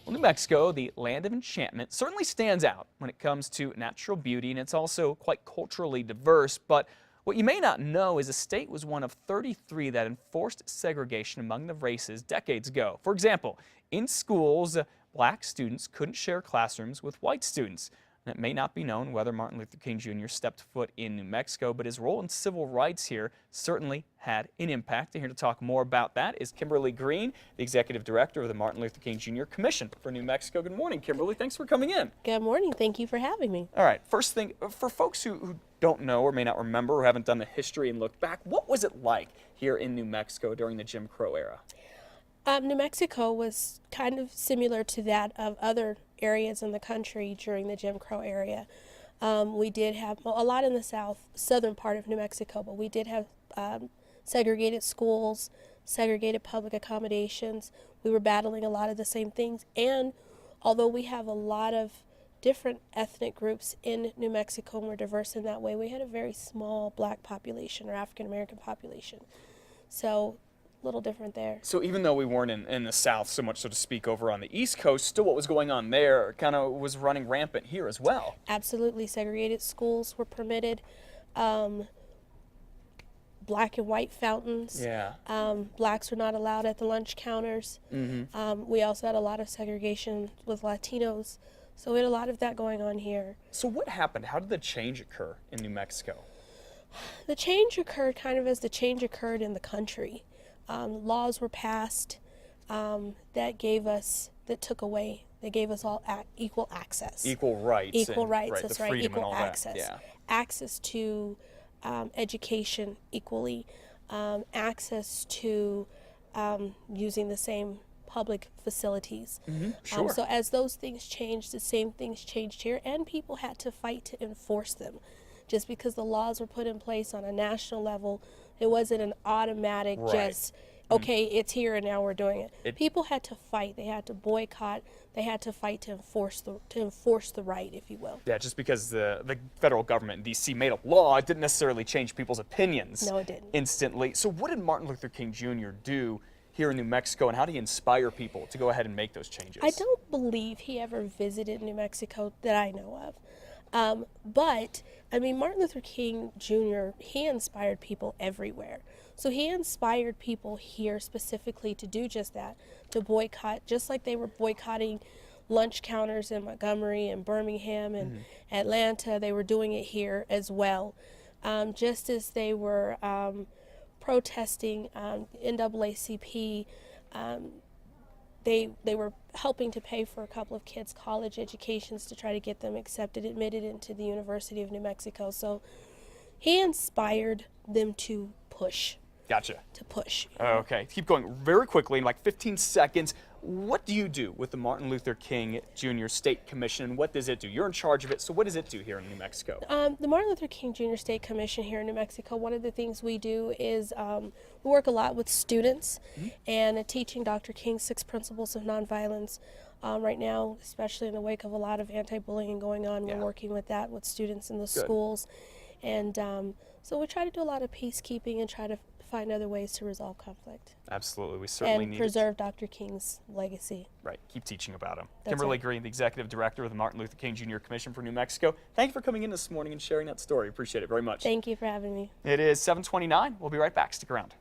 Well, New Mexico, the land of enchantment, certainly stands out when it comes to natural beauty, and it's also quite culturally diverse. But what you may not know is the state was one of 33 that enforced segregation among the races decades ago. For example, in schools, black students couldn't share classrooms with white students. And it may not be known whether Martin Luther King Jr. stepped foot in New Mexico, but his role in civil rights here certainly had an impact. And here to talk more about that is Kimberly Green, the Executive Director of the Martin Luther King Jr. Commission for New Mexico. Good morning, Kimberly. Thanks for coming in. Good morning. Thank you for having me. All right. First thing, for folks who don't know or may not remember or haven't done the history and looked back, what was it like here in New Mexico during the Jim Crow era? New Mexico was kind of similar to that of other areas in the country during the Jim Crow era. We did have a lot in the southern part of New Mexico, but we did have segregated schools, segregated public accommodations. We were battling a lot of the same things, and although we have a lot of different ethnic groups in New Mexico and we're diverse in that way, we had a very small black population or African American population. So a little different there. So even though we weren't in the South so much, so to speak, over on the East Coast, still what was going on there kind of was running rampant here as well. Absolutely. Segregated schools were permitted. Black and white fountains. Yeah. Blacks were not allowed at the lunch counters. We also had a lot of segregation with Latinos. So we had a lot of that going on here. So what happened? How did the change occur in New Mexico? The change occurred kind of as the change occurred in the country. Laws were passed that gave us all equal access. Equal rights. Equal rights, right, that's right, equal access. Yeah. Access to education equally, access to using the same public facilities. Sure. So as those things changed, the same things changed here, and people had to fight to enforce them. Just because the laws were put in place on a national level, it wasn't an automatic just, okay, it's here and now we're doing it. People had to fight. They had to boycott. They had to fight to enforce the right, if you will. Yeah, just because the federal government in D.C. made a law, it didn't necessarily change people's opinions. No, it didn't. Instantly. So what did Martin Luther King Jr. do here in New Mexico, and how do you inspire people to go ahead and make those changes? I don't believe he ever visited New Mexico that I know of. But, I mean, Martin Luther King Jr., he inspired people everywhere. So he inspired people here specifically to do just that, to boycott, just like they were boycotting lunch counters in Montgomery and Birmingham and Atlanta. They were doing it here as well. Just as they were protesting NAACP, they were helping to pay for a couple of kids' college educations to try to get them admitted into the University of New Mexico. So he inspired them to push. Gotcha. To push. Okay, keep going very quickly in like 15 seconds. What do you do with the Martin Luther King Jr. State Commission, and what does it do? You're in charge of it, so what does it do here in New Mexico? The Martin Luther King Jr. State Commission here in New Mexico, one of the things we do is we work a lot with students and teaching Dr. King's 6 principles of nonviolence. Right now, especially in the wake of a lot of anti-bullying going on, we're working with that with students in the schools. And so we try to do a lot of peacekeeping and try to find other ways to resolve conflict. Absolutely, we certainly need and preserve Dr. King's legacy. Right, keep teaching about him. That's Kimberly right. Green, the Executive Director of the Martin Luther King Jr. Commission for New Mexico. Thank you for coming in this morning and sharing that story. Appreciate it very much. Thank you for having me. It is 7:29. We'll be right back. Stick around.